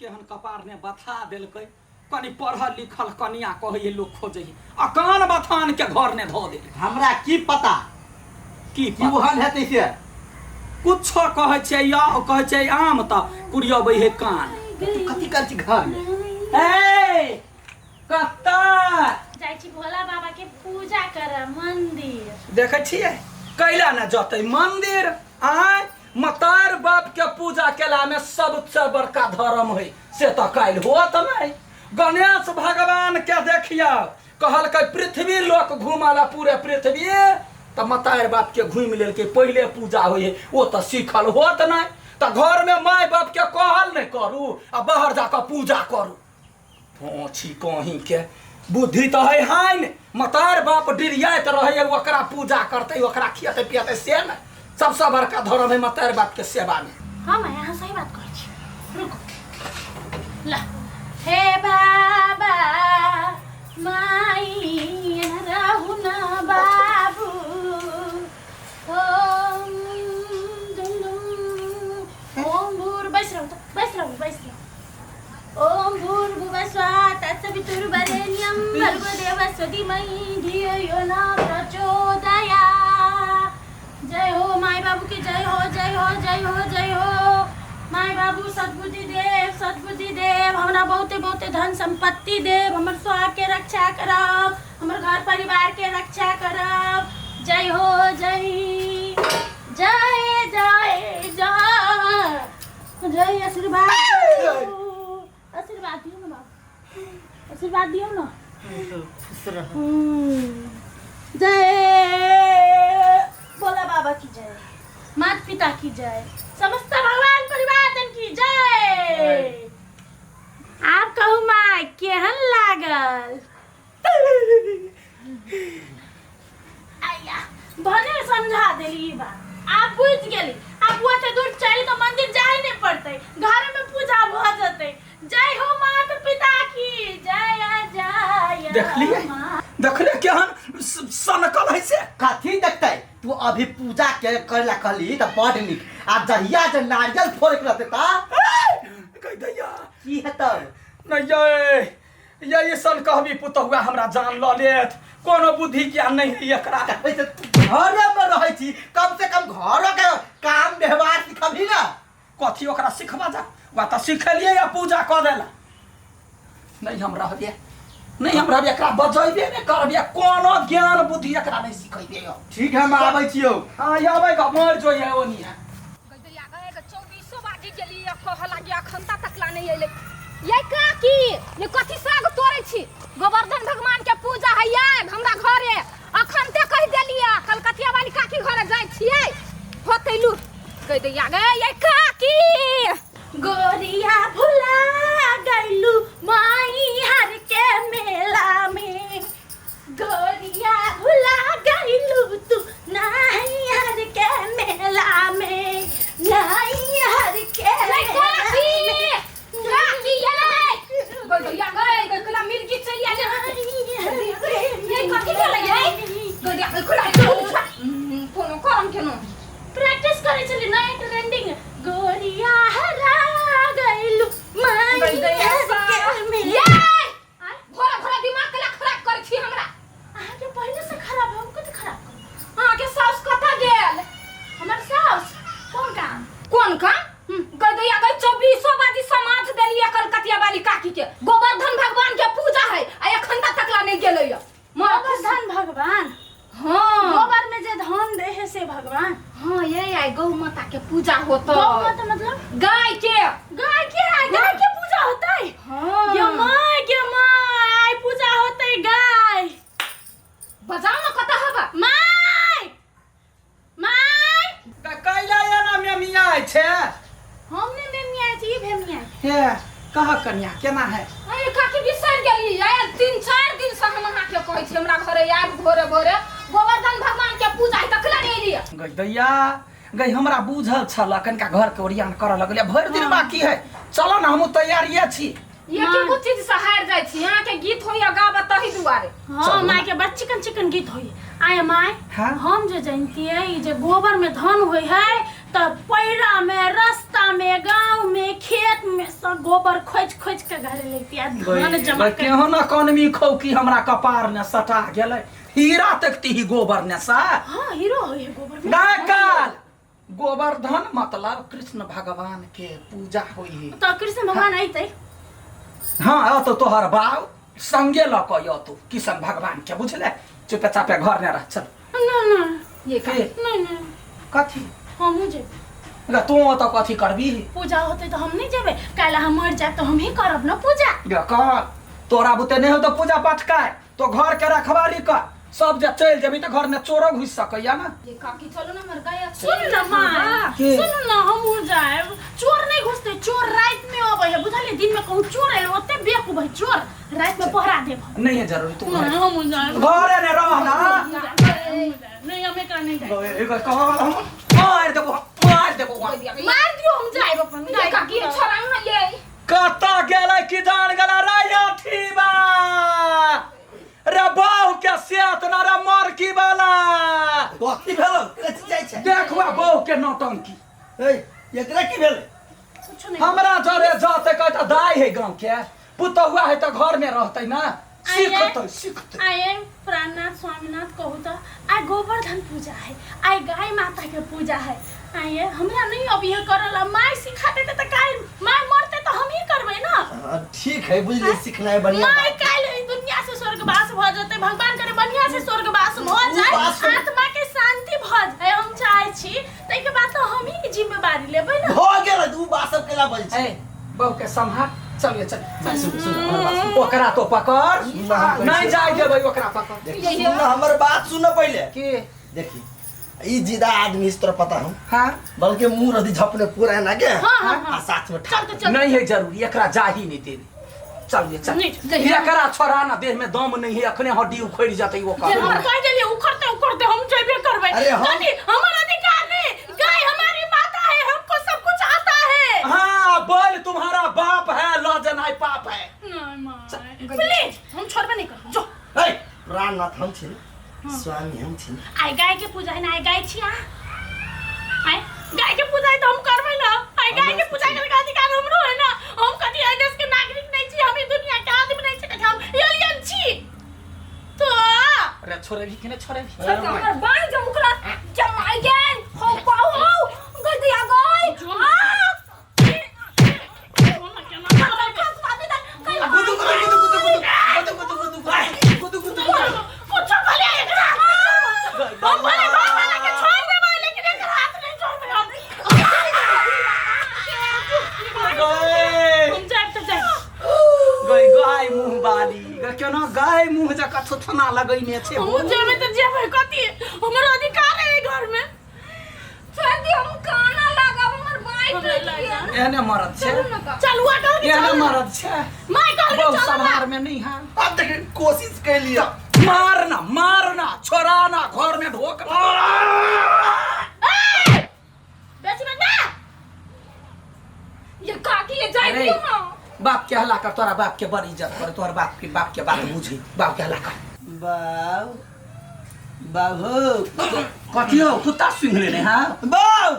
केहन कपार ने बथा देलकै कनी पढ़ल लिखल कनिया कहै लोग खोजै अकान बथान के घर ने धो देल। हमरा की पता की ओहन हेतै से कुछ कहै छै या कहै छै आम त कुरियबै हे कान कथी कर छी घर में ए कत्ता जाइ छी भोला बाबा के पूजा कर मंदिर देखै छियै कैला न जतै मंदिर आय मतार बाप के पूजा केला में सबसे बड़का धर्म है से तो काल होत नहीं। गणेश भगवान के देखियो कहलकै पृथ्वी लोक घुमाला पूरे पृथ्वी त मतार बाप के घूम लेल के पहले पूजा होय है वो तो सीखल होत नहीं त घर में माय बाप के कहल नहीं करू आ बाहर जाकर पूजा करू पोछी कहीं के बुद्धि तो है हाइन मतार बाप डिरियात रहे ओकरा पूजा करते ओकरा खियाते पियाते से न सबसे बड़का धर्म है मतार बाप के सेवा में। हम यहाँ सही बात कर छी रुको ला हे बाबा माई रहु न बाबू ओम भूर बैस रहो ओम भूर्भुवः स्वः तत्सवितुर्वरेण्यं भर्गो देवस्य धीमहि धियो यो न प्रचोदयात्। जय हो माय बाबू की जय हो जय हो जय हो जय हो माय बाबू सद्बुद्धि देव हमरा बहुते धन संपत्ति देव हमर स्वास्थ्य के रक्षा करब हमर घर परिवार के रक्षा करब। जय हो जय जय जय जय जय आशीर्वाद दियो ना बाबू आशीर्वाद दियो ना जय भोला बाबा की जय माता पिता की जय समस्त भगवान परिवार की जय। आप कहू माय केहन लागल आया भने समझा देली बात आप बुझ गेली आप ओते दूर चली तो मंदिर जाए नहीं पड़ते घर में पूजा भ जते। जय हो माता पिता की जय जय देखलिए केहन सनकल है से कथी देखतै तू अभी पूजा के करला कहली त बड नीक आ जहिया जे नारियल फोड़ के रहते ता कह दैया की हेतै नहीं ये सन कहबी पुतहुआ हमरा जान ल लेत कोनो बुद्धि ज्ञान नहीं है एकरा वैसे घर में रहै छी कम से कम घर के काम व्यवहार सिखबी ना कथी ओकरा सिखबा जा वा त सिखलिए या पूजा क देला नहीं हमरा हबे नहीं हमरा एकरा बजैबे नहीं करबे कोनो ज्ञान बुद्धि एकरा नहीं सिखैबे। ठीक है हम आबै छियो हां आबै ग मर जो है ओनिया गैया गए 2400 बाजी गेली कहला कि अखन तक ला नहीं एले ये काकी ये कथी साग तोड़ै छी गोवर्धन भगवान के पूजा हैया हमरा घरे अखन ते कह देलिया कलकतिया वाली काकी घरे जाय छियै होतै लू कह दैया गए ये काकी गोरिया भुला गइलू माई हर के मेला में गोरिया भुला गइलू तू नहीं हर के मेला में नहीं हर के काकी काकी ये गए कला मिर्गी चली आ ये कथी के लगे गइया खुला कोनो करम केनो प्रैक्टिस करे चली नया ट्रेंडिंग गोरिया हरा गइलू माई हर के मेला घोड़ा दिमाग कला खराब कर छी हमरा आगे पहले से खराब हम कत खराब हां के सास कथा गेल हमर सास कौन काम कह दैया गई 2400 बाजी समाज देलिए कलकतिया वाली काकी के गोवर्धन भगवान के पूजा है आ एखन तक ला नहीं गेलैया गोवर्धन भगवान हां गोबर में जे धन दे है से भगवान हां ये आई गौ माता के पूजा होता गौ माता मतलब गाय के पूजा होता है हां ये माय आई पूजा होता है गाय बजाओ ना कथा हबा माय कैला या ना में मिया छे हमने में मिया छी भेमिया हे कहा कन्या केना है अरे काकी बिसर गेली यार 3-4 दिन से हम अहाँ के कहै छी हमरा घरे आब भोरे गोवर्धन भगवान के पूजा है तखला नहीं एलिए गई दैया गई हमरा बुझल छल कनका घर के ओरियान कर लगले भर दिन बाकी है चलो ना हम तैयारिये छी ये की चीज से हार जाय छी यहां के गीत होइया गाबत तही दुआरे हां माय के बड़ चिकन गीत होई आय माय हाँ? हम जो जानती है ये जो गोबर में धन होई है तो पैरा में रास्ता में गांव में खेत में तो गोबर खोज खोज के घरे लेती आ धान जमा कर केहो ना कौनमी खौ कि हमरा कपार ने सटा गेलै हीरा तकती ही गोबर ने सा हां हीरो हो ये गोबर में डाकल गोवर्धन मतलब कृष्ण भगवान के पूजा होई है तो कृष्ण भगवान आइते हाँ तो तोहर बाव संगे ल क यो तू किशन भगवान के बुझले चुपे चापे घर ने रह चल ना ये का के नहीं कथी हम मुझे गे तू तो कथी करबी पूजा होते तो हम नहीं जेबे काला हम मर जाए तो हम ही करब ना पूजा गे कह तोरा बुते नहीं हो तो पूजा पाठ काय तो घर के रखवाली कर सब जे चल जेबी तो घर में चोरो घुस सकैया ना ये काकी चलो ना मर गया सुन ना माँ के? सुन ना हम उड़ जाए चोर नहीं घुसते चोर रात में आवे है बुझलिए दिन में कहूँ चोर आए ओते बेकू भाई चोर रात में पहरा देब नहीं है जरूरी तू घर हम उड़ जाए घरे ने रह ना नहीं हमें का नहीं जाए एगो कह मार देबो मार दियो हम जाए अपन ये काकी छोरा ना ये कता गेलै कि जान गेला राया ठीबा रे बाऊ के सेत ना रे मरकी वाला कथी भेलो कथी जाइ छै देखवा बाऊ के नौटंकी ए एकरा की भेलै कुछ नहीं हमरा जरे जाते कहता दाई है गांव के पुतहुआ है तो घर में रहते ना सीखते आए प्राणनाथ स्वामीनाथ कहू तो आइ गोवर्धन पूजा है आइ गाय माता के पूजा है आइए हमरा नहीं अब ये करल माय सिखाते तो काल माय मरते तो हम ही करबे ना ठीक है बुझले सीखना है बढ़िया माय काल ई दुनिया से स्वर्गवास भ जते भगवान करे बढ़िया से स्वर्गवास भ जाए आत्मा के शांति भ जाए हम चाहे छी तै के बाद तो हम ही जिम्मेवारी लेबै ना हो गेल तू बासब केला बोल छै ए बाऊ के संभाल चलिए चल सुन ओकरा तो पकड़ नहीं जाय देबै ओकरा पकड़ देखी सुन हमर बात सुन पहले के देखी ई जिदा आदमी इस तरह पता हूं हां बल्कि मुंह रदी झपने पूरा ना के हाँ। आ साथ में चल तो चल नहीं है जरूरी एकरा जाही नहीं देबी चलिए चल एकरा छोड़ा ना देह में दम नहीं है अखने हड्डी उखड़ जाते वो जे हम कर कह देलिए उखड़ते हम जेबे करबै अरे हम- यानी हमर अधिकार नहीं गाय हमारी माता है हमको सब कुछ आता है हाँ बोल तुम्हारा बाप है लजनाई पाप है प्लीज हम छोड़बे नहीं कर जो ए प्राणनाथ हम छी स्वामी हम छी आइ गाय के पूजा है ना आइ गाय छी आइ गाय के पूजा है तो हम करबै ना आइ गाय के पूजा करे का अधिकार हमरो है ना हम कथि है देश के नागरिक नहीं छी हम ई दुनिया के आदमी नहीं छी हम एलियन छी तो अरे छोरे भी कि नहीं छोरे भी सर हमर बाई जमुकला जमाई गेल हो पाऊ हो गलती आ गई कुछ भले एकरा हम भले घर वाला के छोड़ देबै लेकिन एकरा हाथ नहीं छोड़बै हम जाए तो जाए गई गाय मुंह बाली केना गाय मुंह जका थोथना लगैने छै हम जेबै तो जेबै कथि हमर अधिकार है ई घर में छोड़ दी हम काना लगाब हमर बाई एने मरद छै चल हुआ कह एने मरद छै माय कह बहु चल संहार में नहीं है अब देख कोशिश कर लिया मारना छोड़ाना घर में ढोक बेच में ना ये काकी ये जाई अरे, दियो ना बाप के हल्ला कर तोरा बाप के बड़ी इज्जत कर तोहर बाप के बात बुझी बाप के हल्ला कर बाऊ बाबू कथी हो कुत्ता सुन लेने हां बाऊ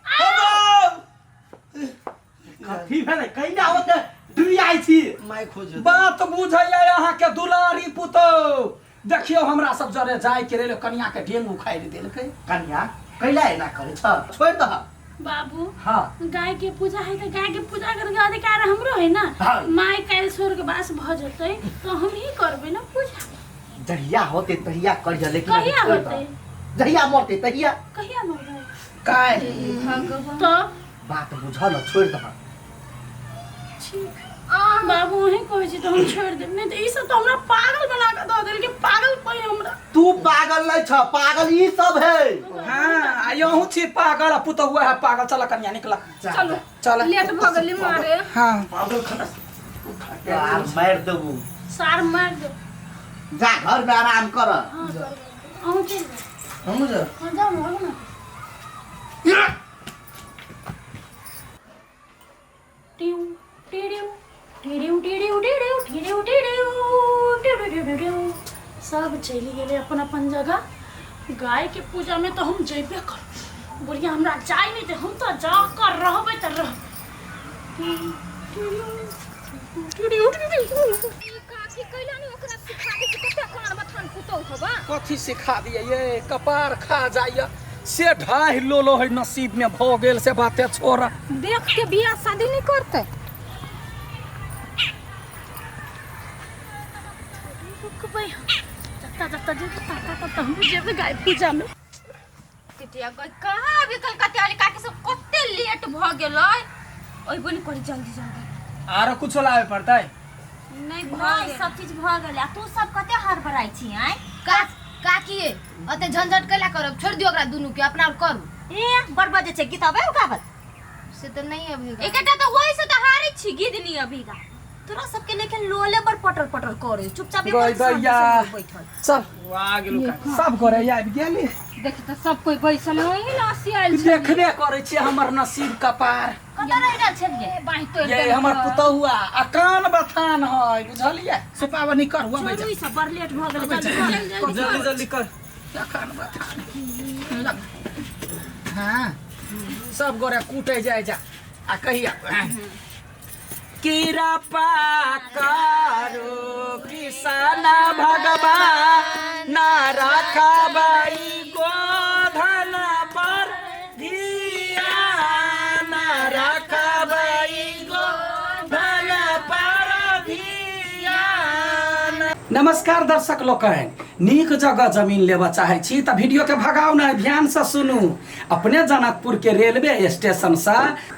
हो बाऊ कथी भेलै कहिना होत दुई आई छी मैं खोज बात बुझैया यहाँ के दुलारी पुतो देखियो हमरा सब जरे जाय के रे कन्या के डेंगू खाइ देलकै कन्या कैला एना करे छ छोड़ दह बाबू हाँ गाय के पूजा है तो गाय के पूजा करे के अधिकार हमरो है ना हाँ। माय काल स्वर्गवास भ जतै तो हम ही करबै ना पूजा जहिया होते तहिया कर जा लेकिन कहिया अभी छोड़ दह। होतै जहिया मरते तहिया कहिया मरबै काय भगवान तो बात बुझ न छोड़ दह ठीक बाबू वही कहै छी तो हम छोड़ देब नहीं तो ई सब तो हमरा पागल बना के दऽ देल के पागल पई हमरा तू पागल नहीं छ पागल ई सब है हां यहू छी पागल पुतो हुआ है पागल चल कन्या निकला चलो चल लेट भ गेली मारे हां पागल खलास यार मार देबू सार मार दो जा घर में आराम कर हां करबै अहूँ चल जाओ हम जा हां जाओ ना आगू ना टिउ टिडिउ टिडिउ टिडिउ टिडिउ टिडिउ टिडिउ टिडिउ टिडिउ सब चली गेले अपन अपन जगह गाय के पूजा में तो हम जेबे कर बुढ़िया हमरा जाय नहीं दे हम तो जा कर रहबे त रह काकी कैला नहीं ओकरा सिखा दे कि कते कान बथान पुतौ हबा कथी सिखा दिए ये कपार खा जाइए से ढाई लो है नसीब में भ गेल से बाते छोड़ा देख के बियाह शादी नहीं करते रुकबै जत्ता जत्ता हम जेबै गाय पूजा में किटिया गई कहाँ अभी कलकत्ते वाली काकी सब कते लेट भ गेलै ओइ बनी करी जल्दी जल्दी आरो कुछ लावे पड़ता है नहीं भाई सब चीज भ गेल आ तू सब कते हड़बड़ाई छी आय काकी अते झंझट कैला करब छोड़ दियो ओकरा दुनू के अपना करू ए बड़ बजे छै गीत आबे उठावल से तो नहीं अभी एकटा तो होई से तो हारी छी गिदनी अभी का तोरा सबके लेकिन लोले पर पटल पटल करे चुपचाप गई दैया बैठल चल आ गेलु का सब करे आबि गेली देख तो सब कोई बैसल ओही लासी आइल छै देखबे करे छी हमर नसीब कपार कत रह गेल छै गे बाई तो ये हमर पुतहुआ अकान बथान है बुझलिए सुपावनी कर हुआ चलू ई सब बड़ लेट भ गेल जल्दी जल्दी कर अकान बथान हाँ सब गोरे कूटे जाए जा आ कहिया कृपा करो किसान भगवान ना रखबै गोधन पर धियान रखबै गोधन पर धियान। नमस्कार दर्शक लोकनि नीक जगह जमीन लेबऽ चाहे छी तऽ वीडियो के भगाओ न ध्यान से सुनू। अपने जनकपुर के रेलवे स्टेशन से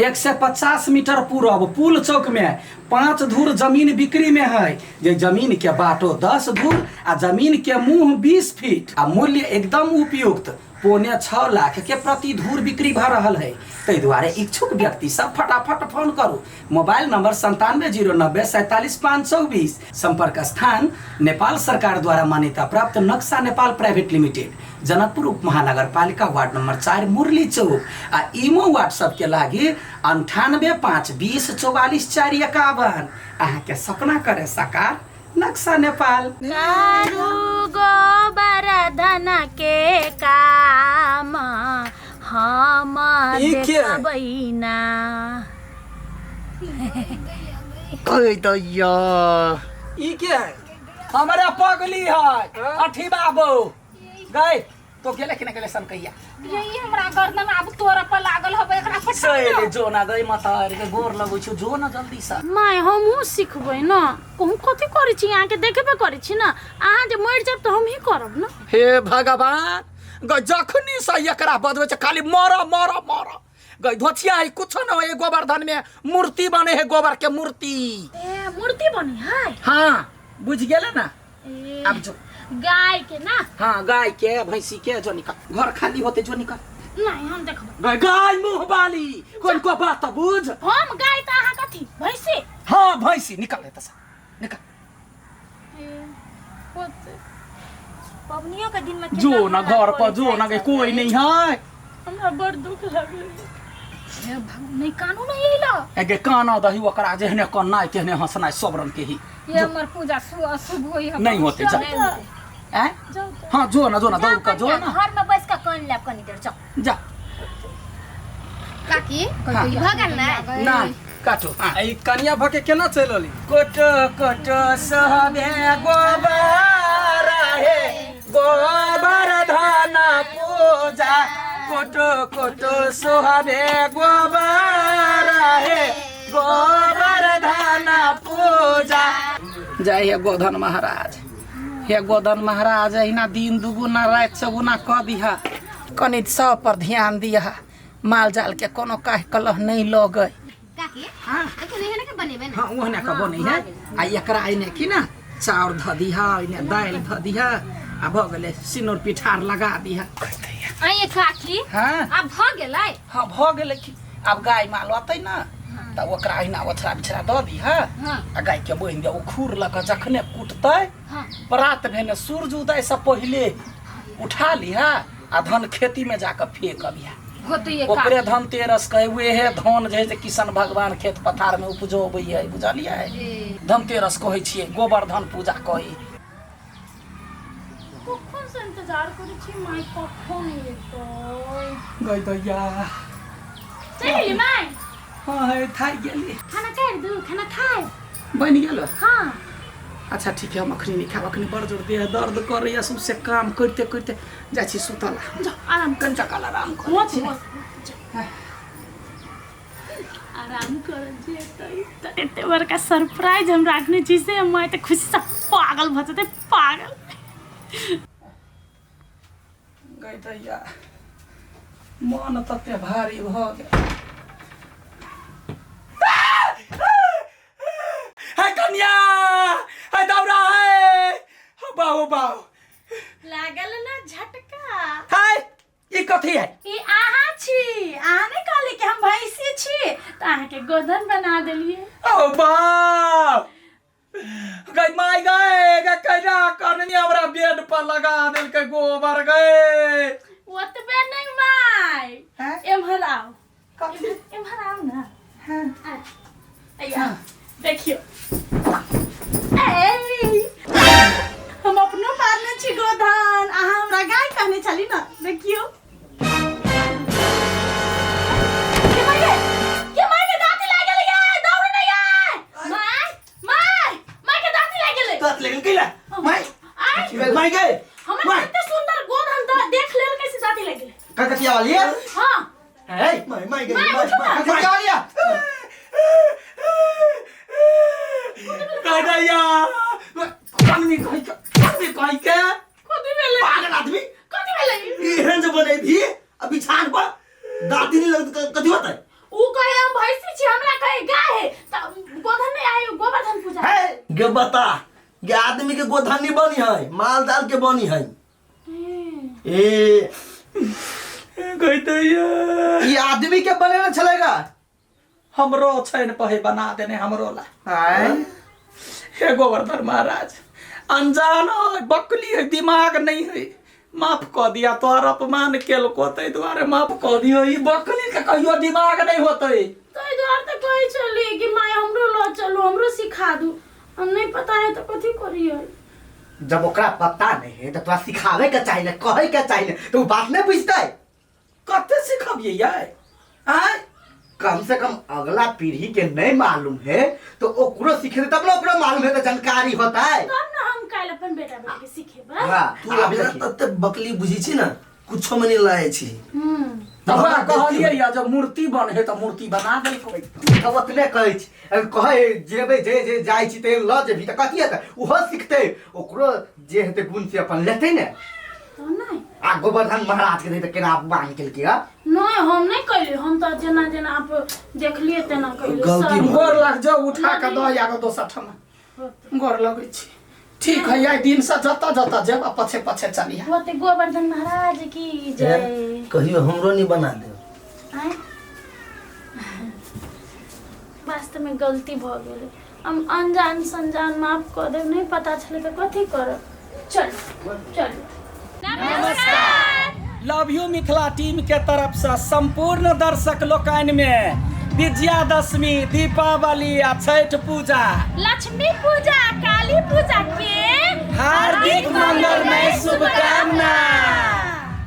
150 मीटर पूरब पुल चौक में 5 धूर जमीन बिक्री में है। जे जमीन के बाटो 10 धूर आ जमीन के मुंह 20 फीट आ मूल्य एकदम उपयुक्त 6.5 लाख के प्रति धूर बिक्री भ रहल है। ताहि दुआरे इच्छुक व्यक्ति सब फटाफट फोन करू। Mobile number 9709474524। संपर्क स्थान नेपाल सरकार द्वारा मान्यता प्राप्त नक्शा नेपाल प्राइवेट लिमिटेड, जनकपुर उप महानगर पालिका वार्ड नंबर 4 मुरली चौक। आ इमो व्हाट्सएप के लागी 9852044451। अहाँ के सपना करे साकार नक्शा नेपाल। कारू गोबर धन के काम हम देखबै ना। कहे दैया ई के है हमारे पगली है अठी बाबू गए तो गेले कि न गेले सन कहिया यही हमरा गर्दन अब तोरा पर लागल हबे एकरा फटा सैले जो ना गई मतार के गोर लगै छु जो ना जल्दी सा। माय हमहूँ सिखबै न कहूँ कथी करै छी अहाँ के देखेबे करै छी न। अहाँ जे मरि जाब तऽ हम ही करब न। हे भगवान गई जखनी से एकरा बदबै छ खाली मर मर मर गई धोछिया है कुछ न है। गोवर्धन में मूर्ति बने है गोबर के मूर्ति। ए मूर्ति बनी है हाँ बुझ गेले ना। ए, अब जो गाय के ना। हाँ गाय के भैंसी के जो निकल घर खाली होते जो निकल नहीं हम देखबै गई गाय मुंह वाली कोन को बात बुझ। हम गाय तऽ अहाँ कथी भैंसी। हाँ भैंसी निकल लेता सा निकल पबनियों के दिन में जो ना घर पर जो ना कोई नहीं है। हमरा बड़ दुख लागल। नहीं कानून यही ला एगे काना दही ओकरा जेहने कन्नाय तेहने हंसनाय सब रंग के ही ये हमर पूजा शुभ होई है नहीं होते जा हैं। हाँ जो ना दौड़ का जो ना घर में बैस के कान लेब कनी देर चल जा काकी हाँ। भगल ना ना काटो हाँ ई कनिया भके केना चलली कोट कोट सहबे गोबर हे गोबर धन पूजा कोट कोट सोहबे गोबर हे गोबर धन पूजा। जय हे गोधन महाराज। हे गोधन महाराज अहिना दिन दुगुना रात चौगुना क दिहा कनि सब पर ध्यान दिहा माल जाल के कोनो काहे कलह नहीं लगे। काकी हाँ देखो नहीं है ना के बनेबे ना हाँ ओहने का बनी है। आ एकरा इने की ना चाउर ध दिहा इने दाल ध दिहा आ भ गेले सिनुर पिठार लगा दिहा। आइए काकी हाँ अब भ गेलै हाँ भ गेले की अब गाय माल अतै ना त ओकरा इना ओछरा बिछरा द दिहा हाँ आ गाय के बोइन दे उखुर ल के जखने कुटतै हाँ परात भेने सूरज उदय से पहिले उठा लिहा आ धन खेती में जाकर फेंक अबिहा। होते ये ओकरे धनतेरस कहे हुए है धन जे है किशन भगवान खेत पथार में उपजोबै है बुझलियै। धनतेरस कहै छियै गोवर्धन पूजा कही। कखन से इंतजार करै छी माय कखन एतै। गई दैया चली माय हाँ है था गेली खाना कर दू खाना खाए बन गेल हाँ अच्छा ठीक है हम अखनी नहीं खाब अखनी बड़ जोर देह दर्द कर सबसे काम करते करते जाइ छी सुतला जाओ आराम कर कनिटा काल आराम कर मत आराम कर जे एते बड़का सरप्राइज हम राखने छी से मैं तो खुशी से पागल भ जते पागल गई दैया मन तते भारी भ गेल है कन्या है दौरा है बाऊ बाऊ लागल ना झटका है ई कथी है ई आहा छी आहा ने कहली कि हम भैंसी छी त आहा के गोधन बना देलिए ओ बाऊ गई माई गए कैसा करनी हमरा बेड पर लगा दिल के गोबर गए ओतबे नहीं माई हैं? एम्हर आओ कथी एम्हर आओ ना हैं? अయ్యా देखियो हम अपनो पारने छी गोधन आहा हमरा गाय कहने छली ना देखियो के माय के दांती लाग गेलै गे दौड़ नहीं आय माय के दांती लाग गेलै दांत लेकिन कैला माय आय माय गए हमरा एते सुंदर गोधन देख लेल कैसे दांती लाग गेलै ककतिया वाली है हां है माय गए माय, उठो ना। ककतिया वाली है दैया कन्नी कहि के कथि भेलै पागल आदमी कथि भेलै एहन जे बने भी अब बिछान पर दांती नहीं लगता कथी होता है ऊ कहे हम भैंसी छी हमरा कहे गाय है त गोधन नहीं आयो गोवर्धन पूजा है गे बता ये आदमी के गोधनी बनी है माल दाल के बनी है ए गई दैया ये आदमी के बने ना चलेगा हमरो छैन पहे बना देने हमरो ला है हे गोवर्धन महाराज अनजान है बकली है दिमाग नहीं है माफ कर दिया तोर अपमान केलको तै द्वारे माफ कर दियो ई बकली के कहियो दिमाग नहीं होतै तै द्वार त कहि चली कि माय हमरो ल चलो हमरो सिखा दू हम नहीं पता है तो कथि करिए जब ओकरा पता नहीं है तो तोरा सिखावे के चाहिए कहे के चाहिए तो वो बात नहीं बुझते कते सिखबिए यार आय कम से कम अगला पीढ़ी के नहीं मालूम है तो ओकरो सीखे तब ना ओकरो मालूम है तो जानकारी होता है तब ना हम काल अपन बेटा बेटी के सिखेबै हाँ तू अपना तते बकली बुझी छी ना कुछो में नहीं लाए छी हमरा कहलिए या जब मूर्ति बने त मूर्ति बना देल कोई तब अपने कहे छी कहे जेबे जे जे जाय छी ते ल जेबी त कथि हेतै ओहो सिखते ओकरो जे हेतै गुण से अपन लेतै ने तो नहीं आ गोवर्धन महाराज के दे त केना बांध के किया नहीं हम नहीं कइले हम तो जेना जेना आप देखलिए तेना कइले गलती सब। गोर लग जाओ उठा के द या दोसर ठमा गोर लगै छी ठीक है यार दिन से जता जता जेब पछे पछे चलिए होते गोवर्धन महाराज की जय कहियो हमरो नहीं बना दे आय वास्तव में गलती भ गेलै हम अनजान संजान माफ कर दे नहीं पता चले तो कथी करब चल लव यू मिथिला टीम के तरफ से संपूर्ण दर्शक लोकनि में विजयादशमी दीपावली आ छठ पूजा लक्ष्मी पूजा काली पूजा के हार्दिक मंगलमय शुभकामना।